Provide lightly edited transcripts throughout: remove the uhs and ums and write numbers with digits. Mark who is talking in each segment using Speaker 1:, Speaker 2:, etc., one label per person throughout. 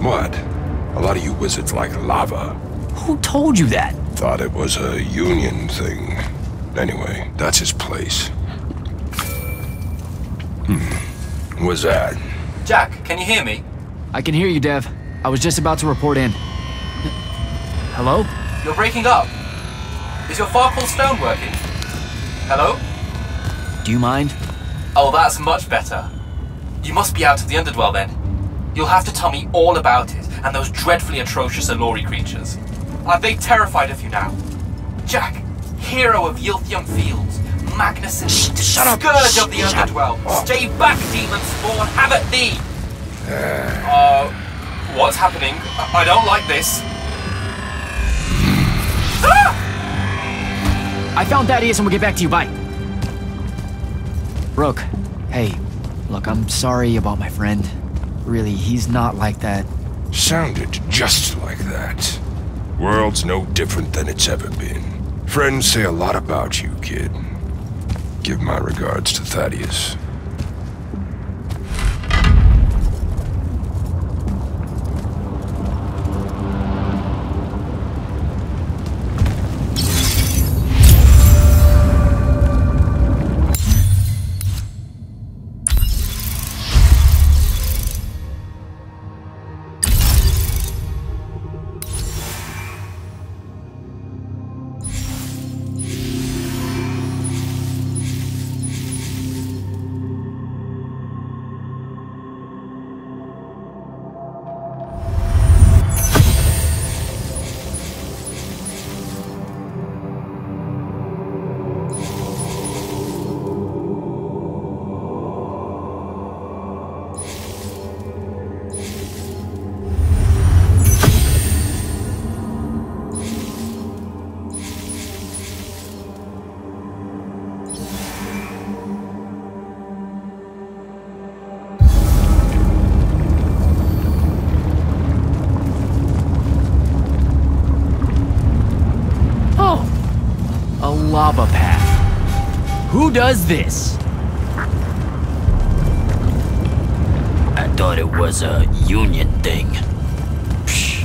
Speaker 1: What? A lot of you wizards like lava.
Speaker 2: Who told you that?
Speaker 1: Thought it was a union thing. Anyway, that's his place. What's that?
Speaker 3: Jack, can you hear me?
Speaker 2: I can hear you, Dev. I was just about to report in. Hello?
Speaker 3: You're breaking up. Is your Farkle stone working? Hello?
Speaker 2: Do you mind?
Speaker 3: Oh, that's much better. You must be out of the Underdwell then. You'll have to tell me all about it, and those dreadfully atrocious Allori creatures. Are they terrified of you now? Jack, hero of Yilthium Fields, magnificent
Speaker 2: Shut up!
Speaker 3: scourge of the Underdwell. Stay back, demon spawn, have at thee! What's happening? I don't like this.
Speaker 2: I found Thaddeus and we'll get back to you, bye. Rook, hey, look, I'm sorry about my friend. Really, he's not like that.
Speaker 1: Sounded just like that. World's no different than it's ever been. Friends say a lot about you, kid. Give my regards to Thaddeus.
Speaker 2: Lava path. Who does this?
Speaker 4: I thought it was a union thing. Psh.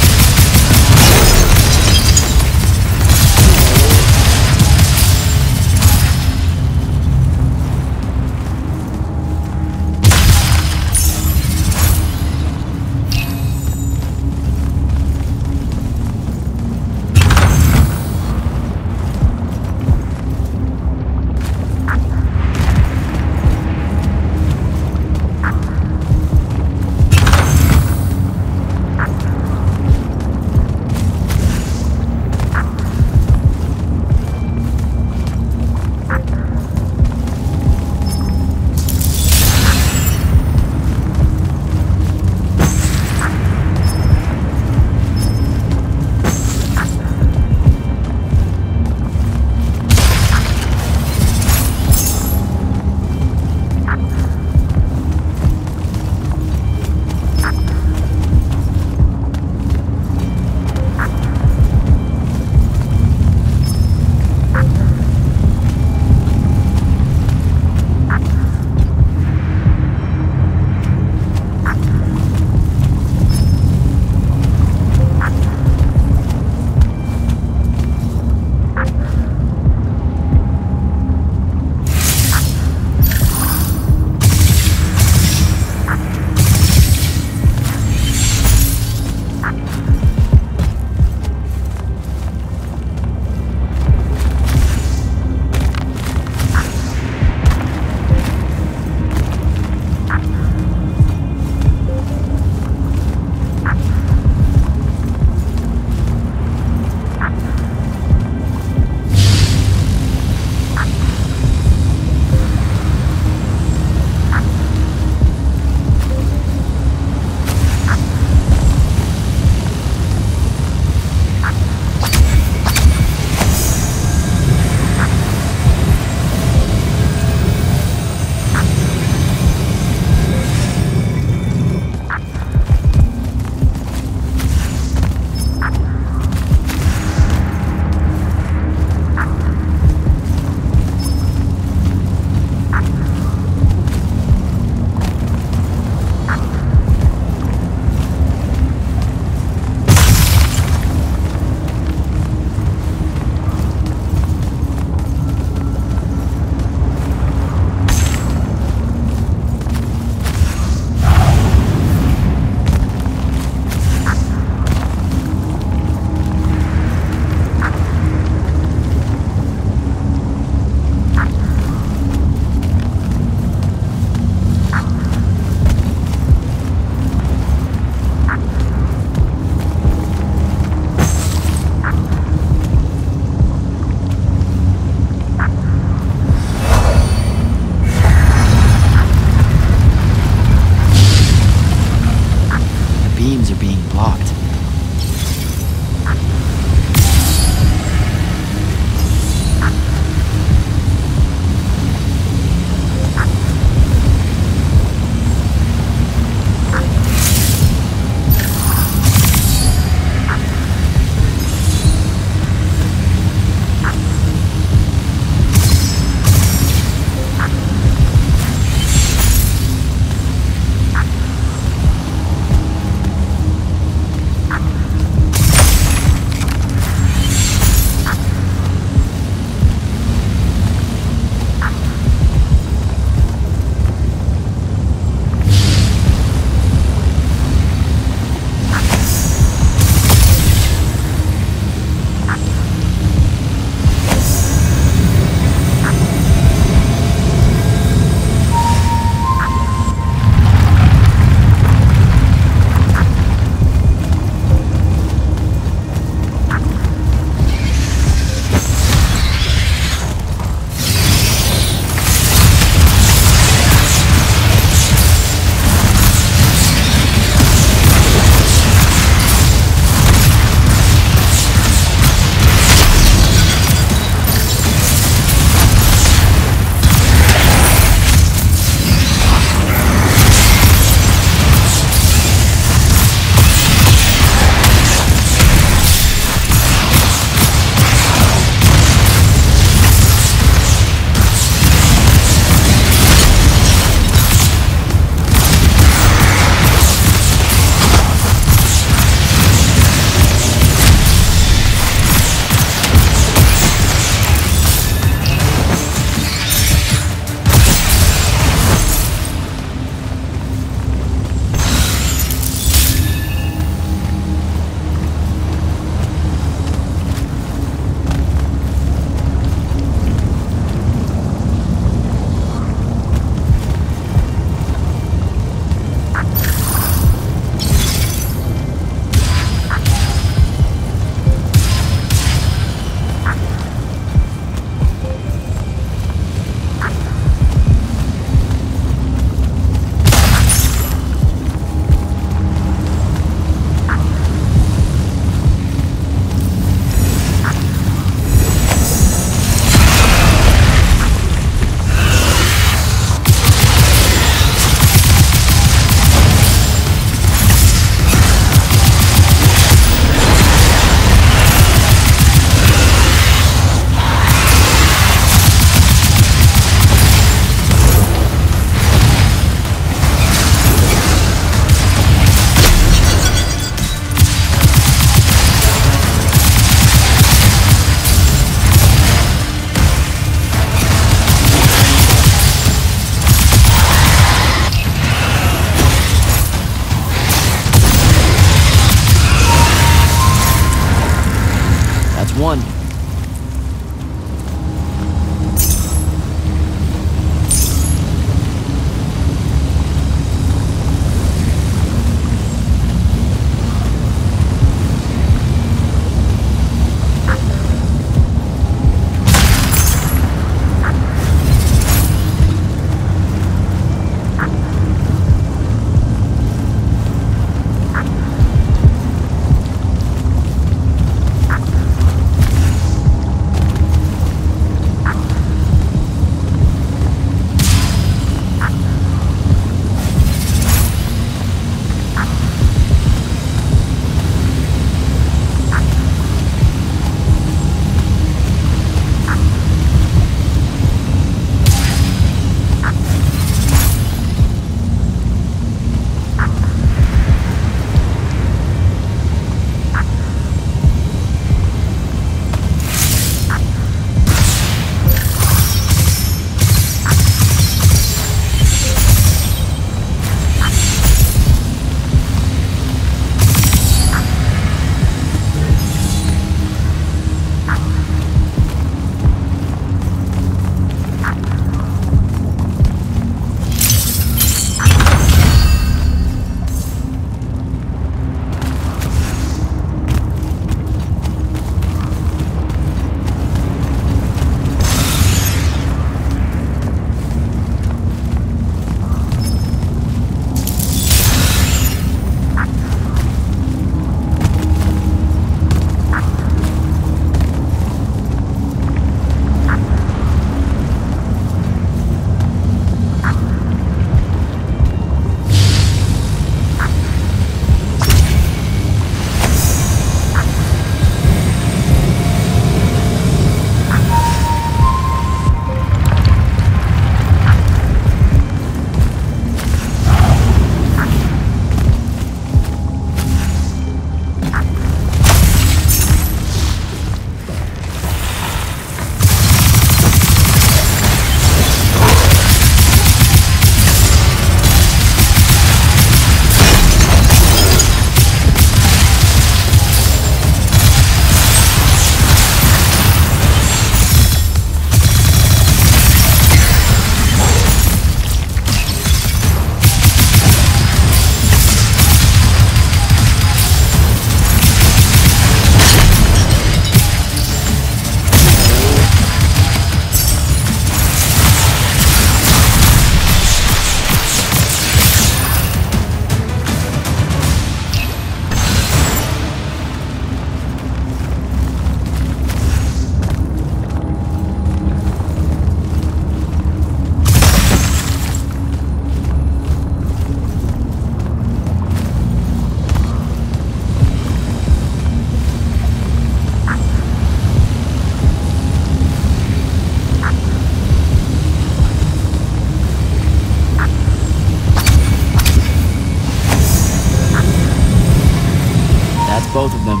Speaker 2: both of them.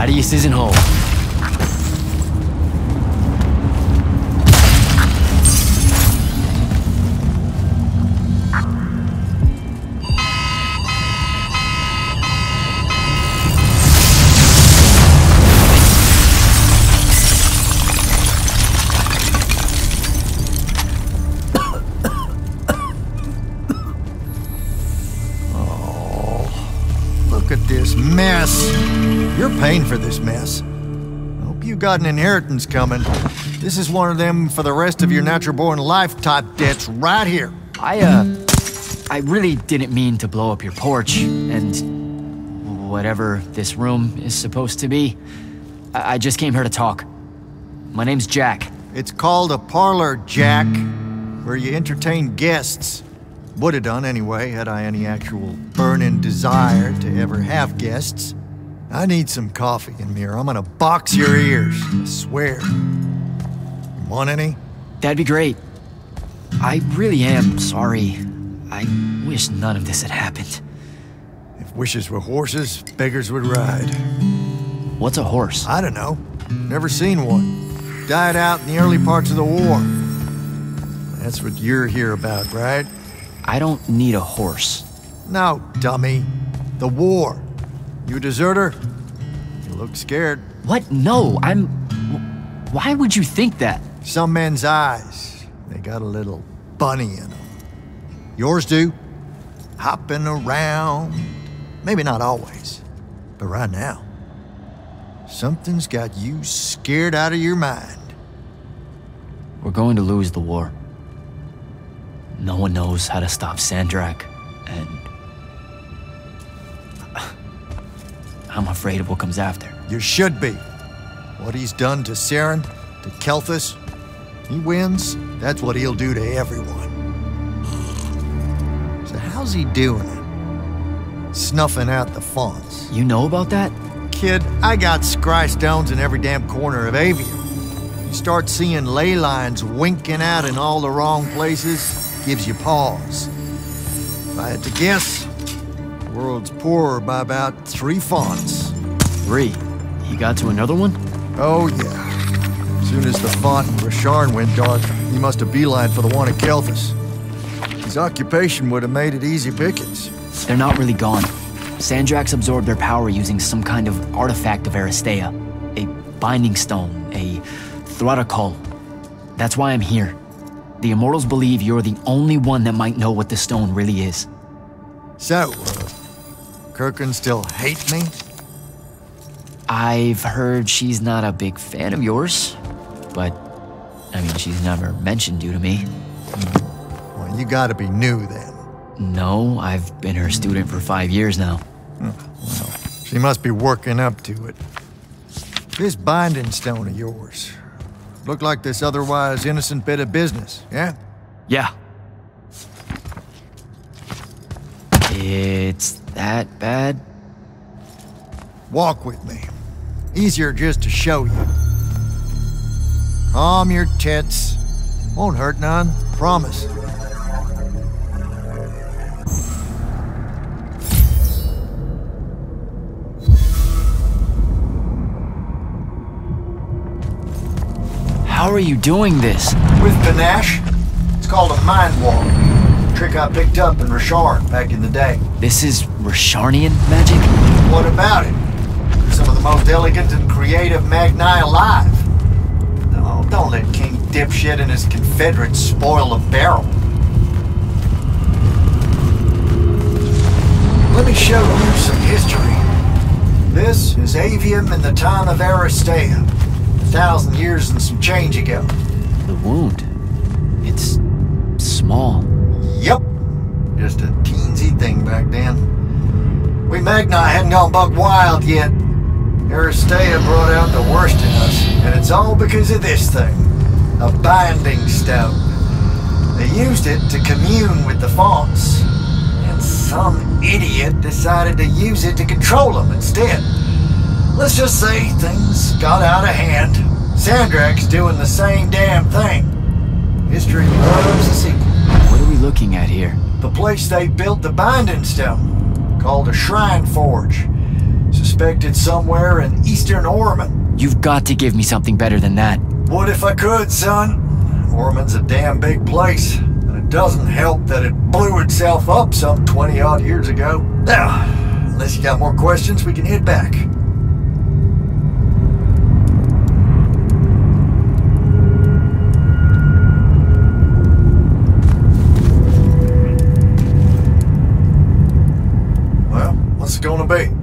Speaker 2: Thaddeus isn't home.
Speaker 5: Look at this mess. You're paying for this mess. I hope you got an inheritance coming. This is one of them for the rest of your natural-born life type debts right here.
Speaker 2: I really didn't mean to blow up your porch, and whatever this room is supposed to be. I just came here to talk. My name's Jack.
Speaker 5: It's called a parlor, Jack, where you entertain guests. Would have done anyway, had I any actual burning desire to ever have guests. I need some coffee in here. I'm gonna box your ears, I swear. You want any?
Speaker 2: That'd be great. I really am sorry. I wish none of this had happened.
Speaker 5: If wishes were horses, beggars would ride.
Speaker 2: What's a horse?
Speaker 5: I don't know. Never seen one. Died out in the early parts of the war. That's what you're here about, right?
Speaker 2: I don't need a horse.
Speaker 5: No, dummy. The war. You a deserter? You look scared.
Speaker 2: What? No, I'm... Why would you think that?
Speaker 5: Some men's eyes, they got a little bunny in them. Yours do. Hopping around. Maybe not always, but right now. Something's got you scared out of your mind.
Speaker 2: We're going to lose the war. No one knows how to stop Sandrakk, and... I'm afraid of what comes after.
Speaker 5: You should be. What he's done to Saren, to Kelthus, he wins, that's what he'll do to everyone. So how's he doing it? Snuffing out the fonts.
Speaker 2: You know about that?
Speaker 5: Kid, I got scry stones in every damn corner of Aveum. You start seeing ley lines winking out in all the wrong places, gives you pause. If I had to guess, the world's poorer by about 3 fonts.
Speaker 2: 3? He got to another one?
Speaker 5: Oh, yeah. As soon as the font in Rasharn went dark, he must have beelined for the one at Kelthus. His occupation would have made it easy pickings.
Speaker 2: They're not really gone. Sandrakk's absorbed their power using some kind of artifact of Aristea. A binding stone, a Thaddeus. That's why I'm here. The Immortals believe you're the only one that might know what the stone really is.
Speaker 5: So, Kirkan still hate me?
Speaker 2: I've heard she's not a big fan of yours, but, I mean, she's never mentioned you to me.
Speaker 5: Well, you gotta be new then.
Speaker 2: No, I've been her student for 5 years now.
Speaker 5: Well, she must be working up to it. This binding stone of yours, look like this otherwise innocent bit of business, yeah?
Speaker 2: Yeah. It's that bad?
Speaker 5: Walk with me. Easier just to show you. Calm your tits. Won't hurt none, promise.
Speaker 2: How are you doing this?
Speaker 5: With panache. It's called a mind walk. A trick I picked up in Rasharn back in the day.
Speaker 2: This is Rasharnian magic?
Speaker 5: What about it? Some of the most elegant and creative Magni alive. No, don't let King Dipshit and his Confederates spoil the barrel. Let me show you some history. This is Aveum in the time of Aristea. 1,000 years and some change ago.
Speaker 2: The wound. It's small.
Speaker 5: Yep. Just a teensy thing back then. We Magni hadn't gone buck wild yet. Aristea brought out the worst in us, and it's all because of this thing. A binding stone. They used it to commune with the fonts, and some idiot decided to use it to control them instead. Let's just say things got out of hand. Sandrakk's doing the same damn thing. History loves a sequel.
Speaker 2: What are we looking at here?
Speaker 5: The place they built the binding stone, called a shrine forge. Suspected somewhere in eastern Orman.
Speaker 2: You've got to give me something better than that.
Speaker 5: What if I could, son? Orman's a damn big place, and it doesn't help that it blew itself up some 20-odd years ago. Now, unless you got more questions, we can head back. Well, what's it gonna be?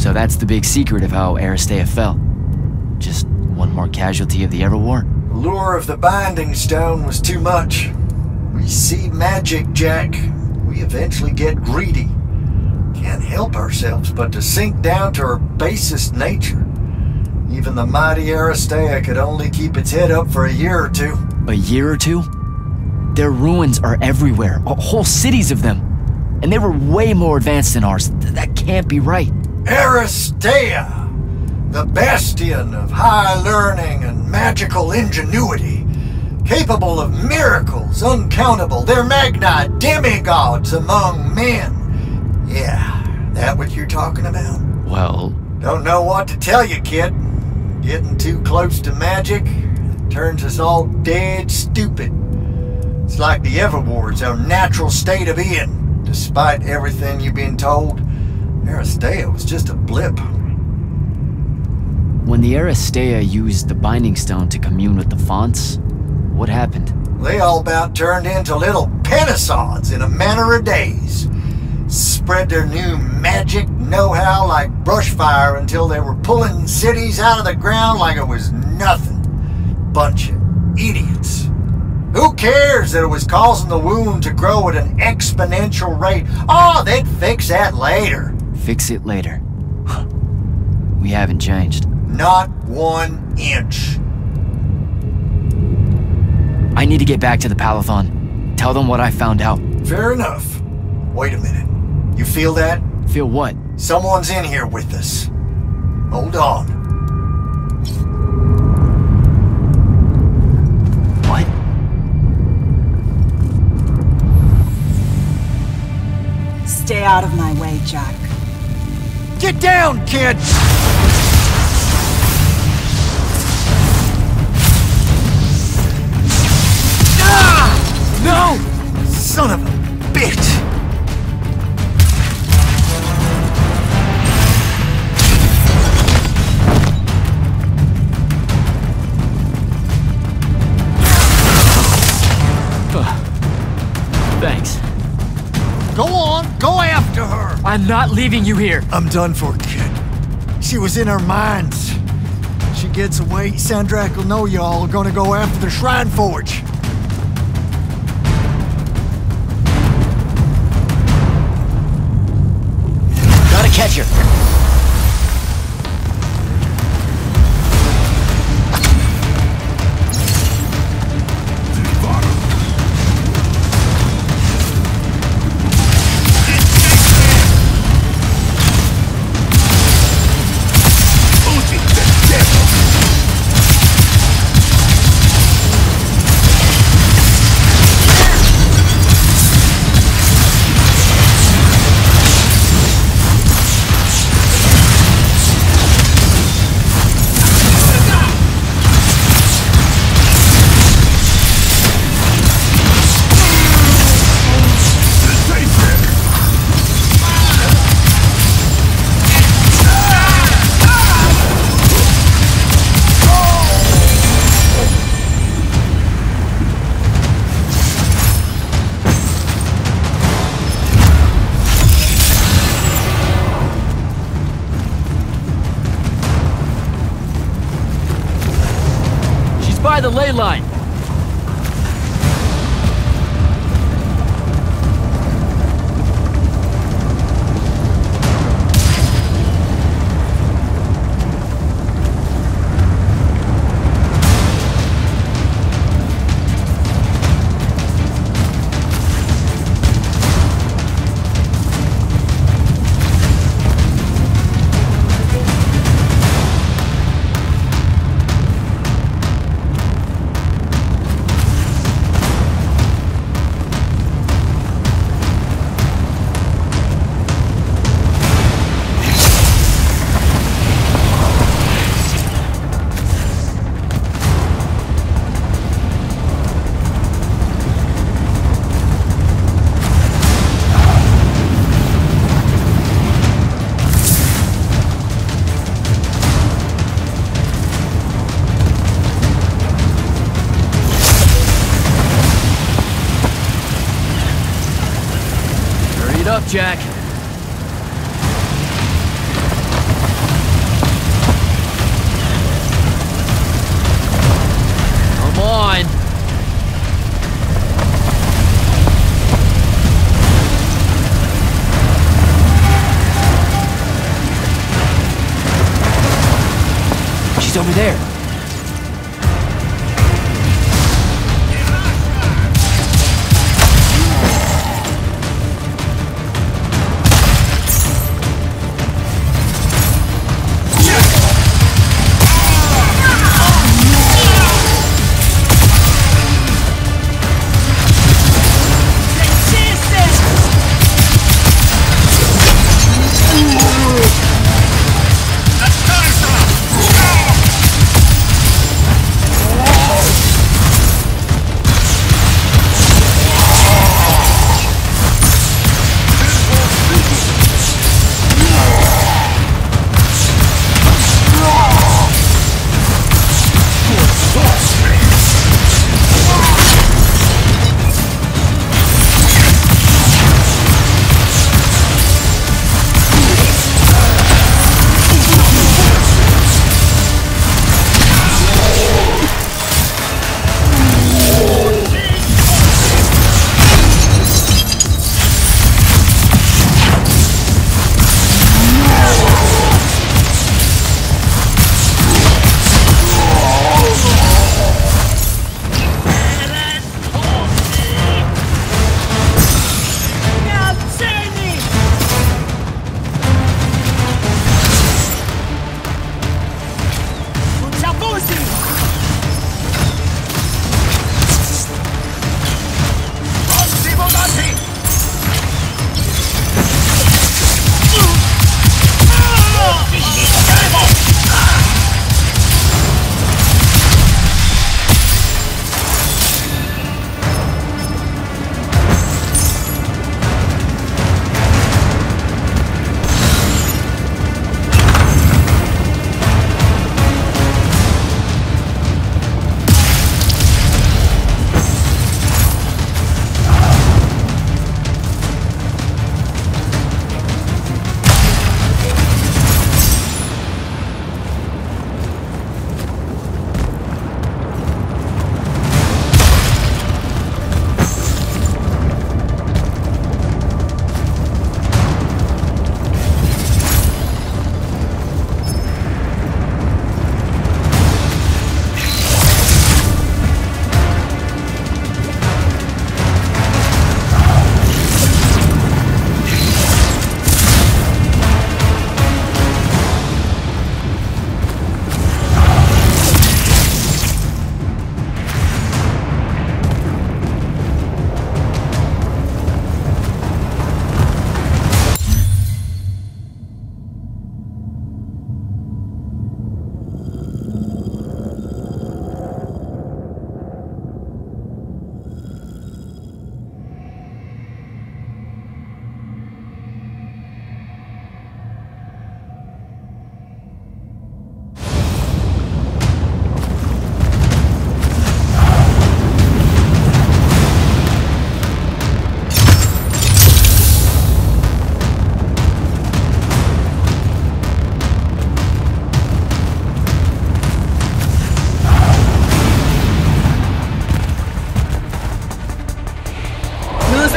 Speaker 2: So that's the big secret of how Aristea fell. Just one more casualty of the Everwar?
Speaker 5: The lure of the binding stone was too much. We see magic, Jack. We eventually get greedy. Can't help ourselves but to sink down to our basest nature. Even the mighty Aristea could only keep its head up for a year or two.
Speaker 2: A year or two? Their ruins are everywhere. Whole cities of them. And they were way more advanced than ours. That can't be right.
Speaker 5: Aristea, the bastion of high learning and magical ingenuity, capable of miracles uncountable. They're Magni demigods among men. Yeah, that what you're talking about?
Speaker 2: Well...
Speaker 5: Don't know what to tell you, kid. Getting too close to magic turns us all dead stupid. It's like the Everwar's our natural state of being. Despite everything you've been told, Aristea was just a blip.
Speaker 2: When the Aristea used the Binding Stone to commune with the fonts, what happened?
Speaker 5: They all about turned into little penisods in a matter of days. Spread their new magic know-how like brushfire until they were pulling cities out of the ground like it was nothing. Bunch of idiots. Who cares that it was causing the wound to grow at an exponential rate? Oh, they'd fix that later.
Speaker 2: Fix it later. We haven't changed.
Speaker 5: Not 1 inch.
Speaker 2: I need to get back to the Palathon. Tell them what I found out.
Speaker 5: Fair enough. Wait a minute. You feel that?
Speaker 2: Feel what?
Speaker 5: Someone's in here with us. Hold on.
Speaker 2: What?
Speaker 6: Stay out of my way, Jack.
Speaker 5: Get down, kid!
Speaker 2: Ah! No!
Speaker 5: Son of a bitch!
Speaker 2: Thanks.
Speaker 5: Go on, go after her!
Speaker 2: I'm not leaving you here.
Speaker 5: I'm done for, kid. She was in our minds. She gets away, Sandrakk will know y'all are gonna go after the Shrine Forge.
Speaker 2: Gotta catch her. try the ley line. Up, Jack. Come on. She's over there.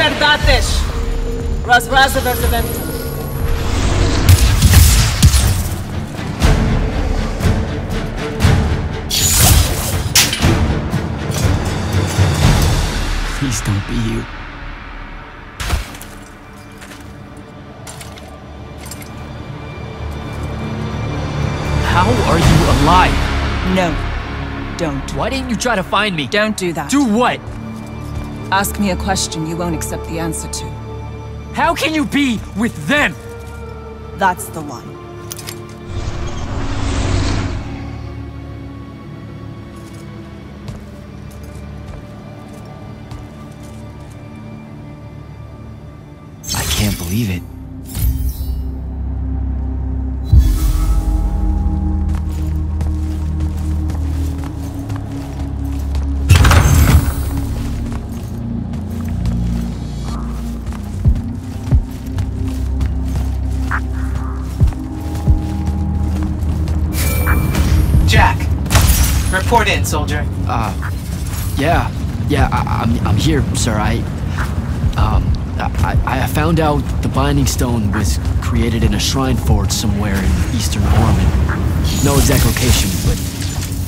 Speaker 6: Verdades. Razrazaverzaventum.
Speaker 2: Please don't be you. How are you alive?
Speaker 6: No. Don't.
Speaker 2: Why didn't you try to find me?
Speaker 6: Don't do that.
Speaker 2: Do what?
Speaker 6: Ask me a question you won't accept the answer to.
Speaker 2: How can you be with them?
Speaker 6: That's the one.
Speaker 2: I can't believe it.
Speaker 3: Jack, report in, soldier.
Speaker 2: I'm here, sir. I found out the Binding Stone was created in a shrine forge somewhere in eastern Orman. No exact location, but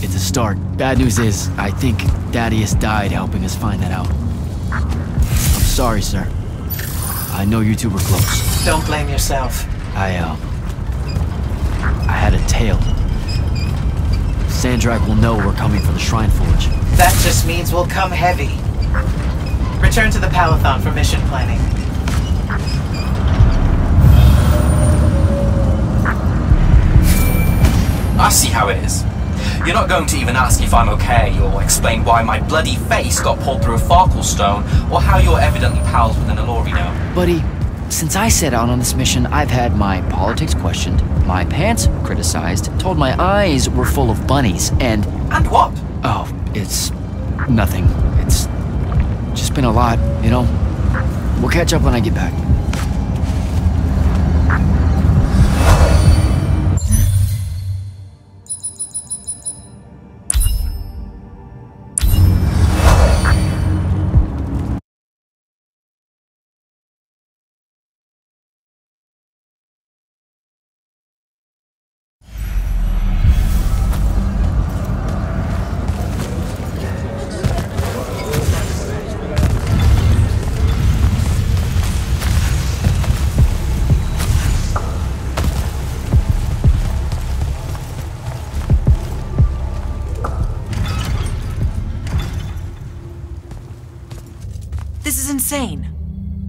Speaker 2: it's a start. Bad news is, I think Thaddeus died helping us find that out. I'm sorry, sir. I know you two were close.
Speaker 3: Don't blame yourself.
Speaker 2: I had a tale. Sandrakk will know we're coming for the shrine forge.
Speaker 3: That just means we'll come heavy. Return to the Palathon for mission planning. I see how it is. You're not going to even ask if I'm okay, or explain why my bloody face got pulled through a Farkle stone, or how you're evidently pals with an Alorino.
Speaker 2: Buddy, since I set out on this mission, I've had my politics questioned, my pants criticized, told my eyes were full of bunnies, and...
Speaker 3: And what?
Speaker 2: Oh, it's... nothing. It's just been a lot, you know? We'll catch up when I get back.
Speaker 7: This is insane.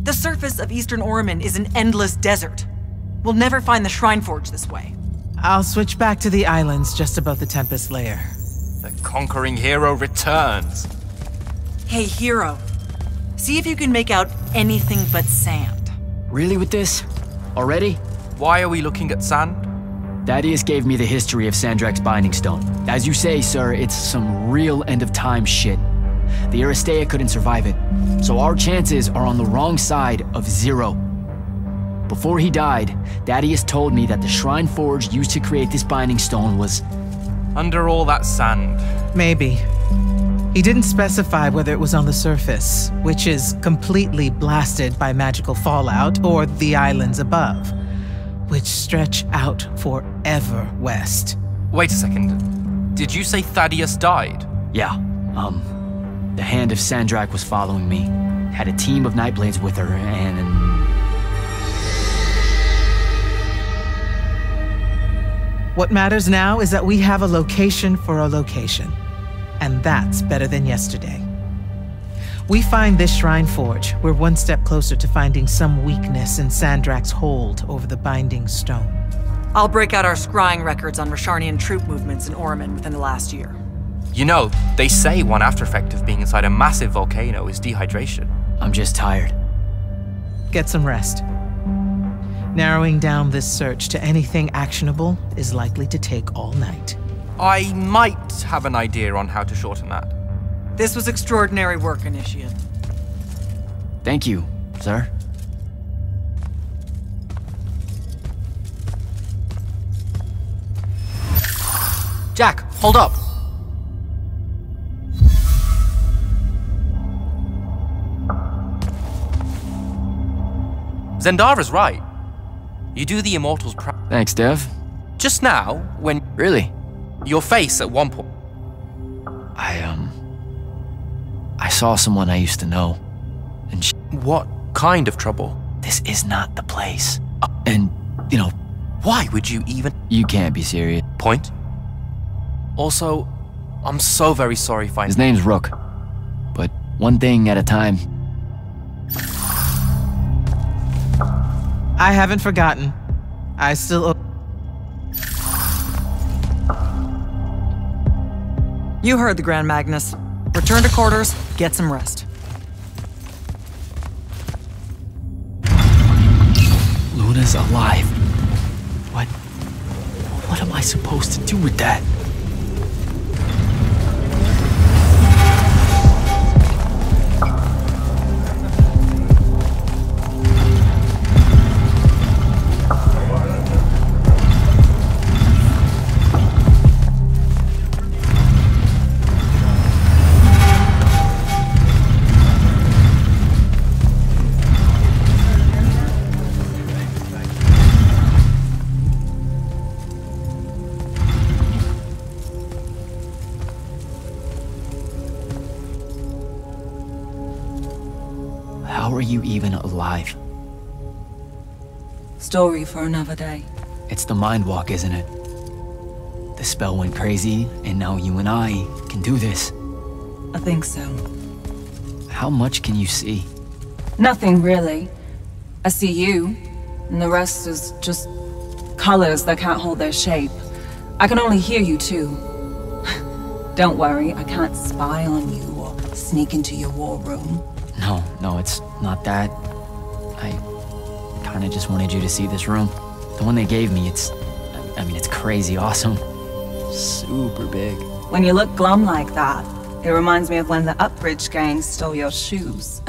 Speaker 7: The surface of Eastern Orman is an endless desert. We'll never find the Shrine Forge this way.
Speaker 8: I'll switch back to the islands just above the Tempest layer.
Speaker 3: The conquering hero returns.
Speaker 7: Hey, hero. See if you can make out anything but sand.
Speaker 2: Really with this? Already?
Speaker 3: Why are we looking at sand?
Speaker 2: Thaddeus gave me the history of Sandrakk's Binding Stone. As you say, sir, it's some real end-of-time shit. The Aristea couldn't survive it, so our chances are on the wrong side of 0. Before he died, Thaddeus told me that the Shrine Forge used to create this Binding Stone was...
Speaker 3: under all that sand.
Speaker 8: Maybe. He didn't specify whether it was on the surface, which is completely blasted by magical fallout, or the islands above, which stretch out forever west.
Speaker 3: Wait a second. Did you say Thaddeus died?
Speaker 2: Yeah, the Hand of Sandrakk was following me. Had a team of Nightblades with her, and...
Speaker 8: What matters now is that we have a location for a location. And that's better than yesterday. We find this Shrine Forge, we're one step closer to finding some weakness in Sandrakk's hold over the Binding Stone.
Speaker 7: I'll break out our scrying records on Rasharnian troop movements in Orman within the last year.
Speaker 3: You know, they say one after effect of being inside a massive volcano is dehydration.
Speaker 2: I'm just tired.
Speaker 8: Get some rest. Narrowing down this search to anything actionable is likely to take all night.
Speaker 3: I might have an idea on how to shorten that.
Speaker 7: This was extraordinary work, Initiate.
Speaker 2: Thank you, sir.
Speaker 3: Jack, hold up. Zendara's right. You do the Immortals proud.
Speaker 2: Thanks, Dev.
Speaker 3: Just now, when...
Speaker 2: Really?
Speaker 3: Your face at one point...
Speaker 2: I saw someone I used to know, and
Speaker 3: What kind of trouble?
Speaker 2: this is not the place. And, you know,
Speaker 3: Why would you even...
Speaker 2: you can't be serious.
Speaker 3: Point? Also, I'm so very sorry finding...
Speaker 2: His name's Rook, but one thing at a time.
Speaker 8: I haven't forgotten. I still owe...
Speaker 7: You heard the Grand Magnus. Return to quarters, get some rest.
Speaker 2: Luna's alive. What am I supposed to do with that? How are you even alive?
Speaker 6: Story for another day.
Speaker 2: It's the mind walk, isn't it? The spell went crazy, and now you and I can do this.
Speaker 6: I think so.
Speaker 2: How much can you see?
Speaker 6: Nothing really. I see you, and the rest is just colors that can't hold their shape. I can only hear you too. Don't worry, I can't spy on you or sneak into your war room.
Speaker 2: No, it's not that. I kinda just wanted you to see this room. The one they gave me, it's crazy awesome. Super big.
Speaker 6: When you look glum like that, it reminds me of when the Upbridge gang stole your shoes.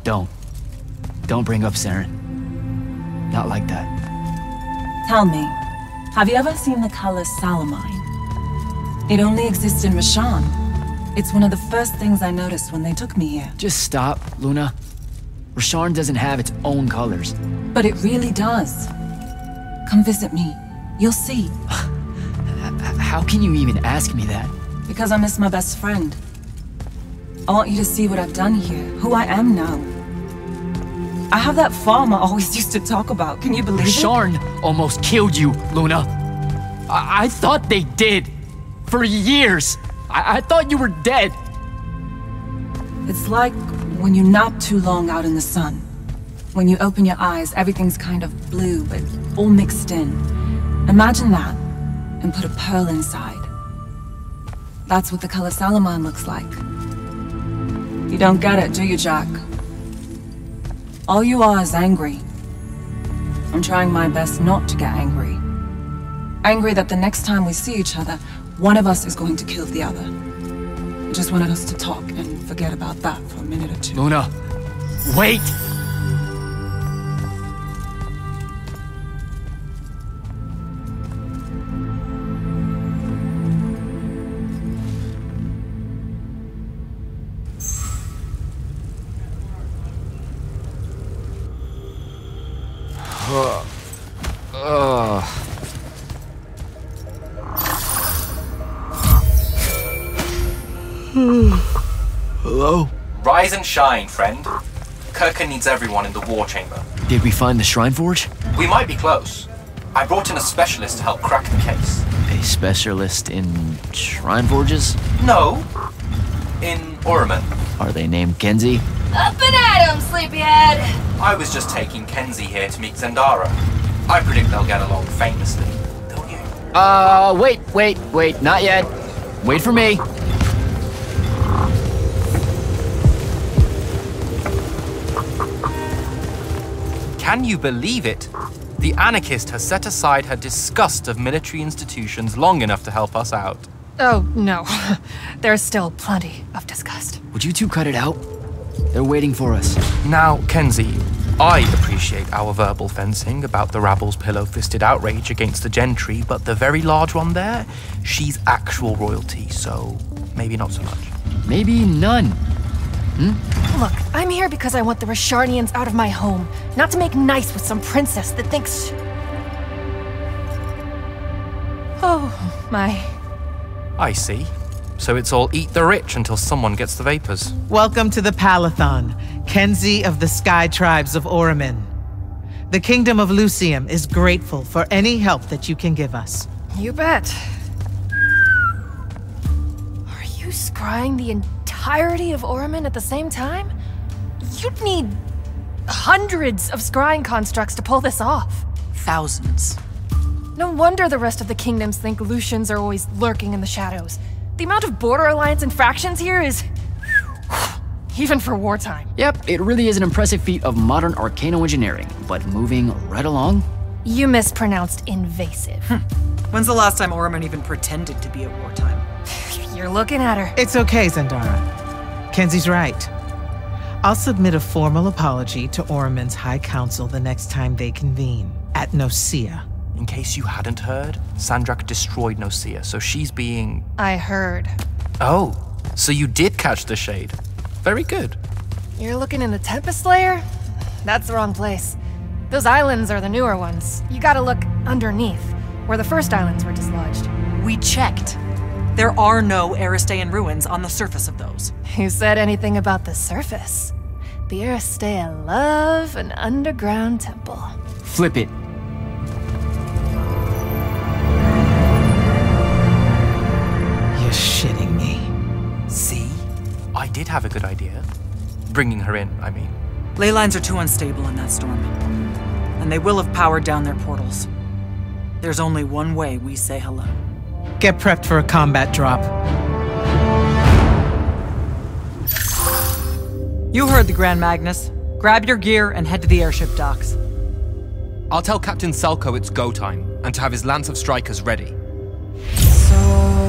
Speaker 2: Don't bring up Saren. Not like that.
Speaker 6: Tell me, have you ever seen the color Salamine? It only exists in Rashan. It's one of the first things I noticed when they took me here.
Speaker 2: Just stop, Luna. Rasharn doesn't have its own colors.
Speaker 6: But it really does. Come visit me. You'll see.
Speaker 2: How can you even ask me that?
Speaker 6: Because I miss my best friend. I want you to see what I've done here, who I am now. I have that farm I always used to talk about. Can you believe it?
Speaker 2: Rasharn almost killed you, Luna. I thought they did. For years. I thought you were dead.
Speaker 6: It's like when you nap too long out in the sun. When you open your eyes, everything's kind of blue, but all mixed in. Imagine that, and put a pearl inside. That's what the color Salamine looks like. You don't get it, do you, Jack? All you are is angry. I'm trying my best not to get angry. Angry that the next time we see each other, one of us is going to kill the other. I just wanted us to talk and forget about that for a minute or two.
Speaker 2: Luna, wait! Hello?
Speaker 3: Rise and shine, friend. Kirkan needs everyone in the war chamber.
Speaker 2: Did we find the Shrine Forge?
Speaker 3: We might be close. I brought in a specialist to help crack the case.
Speaker 2: A specialist in Shrine Forges?
Speaker 3: No. In Orman.
Speaker 2: Are they named Kenzie?
Speaker 9: Up and at 'em, sleepyhead!
Speaker 3: I was just taking Kenzie here to meet Zendara. I predict they'll get along famously, don't you?
Speaker 2: Wait, not yet. Wait for me.
Speaker 3: Can you believe it? The anarchist has set aside her disgust of military institutions long enough to help us out.
Speaker 9: Oh, no. There's still plenty of disgust.
Speaker 2: Would you two cut it out? They're waiting for us.
Speaker 3: Now, Kenzie, I appreciate our verbal fencing about the rabble's pillow-fisted outrage against the gentry, but the very large one there, she's actual royalty, so maybe not so much.
Speaker 2: Maybe none.
Speaker 9: Look, I'm here because I want the Risharnians out of my home, not to make nice with some princess that thinks... Oh, my.
Speaker 3: I see. So it's all eat the rich until someone gets the vapors.
Speaker 8: Welcome to the Palathon, Kenzie of the Sky Tribes of Oramin. The Kingdom of Lucium is grateful for any help that you can give us.
Speaker 9: You bet. Are you scrying the entirety of Oramin at the same time? You'd need hundreds of scrying constructs to pull this off.
Speaker 2: Thousands.
Speaker 9: No wonder the rest of the kingdoms think Lucians are always lurking in the shadows. The amount of border alliance infractions here is... even for wartime.
Speaker 2: Yep, it really is an impressive feat of modern arcano-engineering, but moving right along?
Speaker 9: You mispronounced invasive.
Speaker 7: When's the last time Oramin even pretended to be at wartime?
Speaker 9: You're looking at her.
Speaker 8: It's okay, Zendara. Kenzie's right. I'll submit a formal apology to Oramin's High Council the next time they convene, at Nosea.
Speaker 3: In case you hadn't heard, Sandrakk destroyed Nosea, so she's being...
Speaker 9: I heard.
Speaker 3: Oh, so you did catch the shade. Very good.
Speaker 9: You're looking in the Tempest Layer? That's the wrong place. Those islands are the newer ones. You gotta look underneath, where the first islands were dislodged.
Speaker 7: We checked. There are no Aristean ruins on the surface of those.
Speaker 9: Who said anything about the surface? The Aristea love an underground temple.
Speaker 2: Flip it.
Speaker 8: You're shitting me.
Speaker 3: See? I did have a good idea. Bringing her in, I mean.
Speaker 7: Ley lines are too unstable in that storm. And they will have powered down their portals. There's only one way we say hello.
Speaker 8: Get prepped for a combat drop.
Speaker 7: You heard the Grand Magnus. Grab your gear and head to the airship docks.
Speaker 10: I'll tell Captain Selko it's go time, and to have his lance of strikers ready.
Speaker 9: So...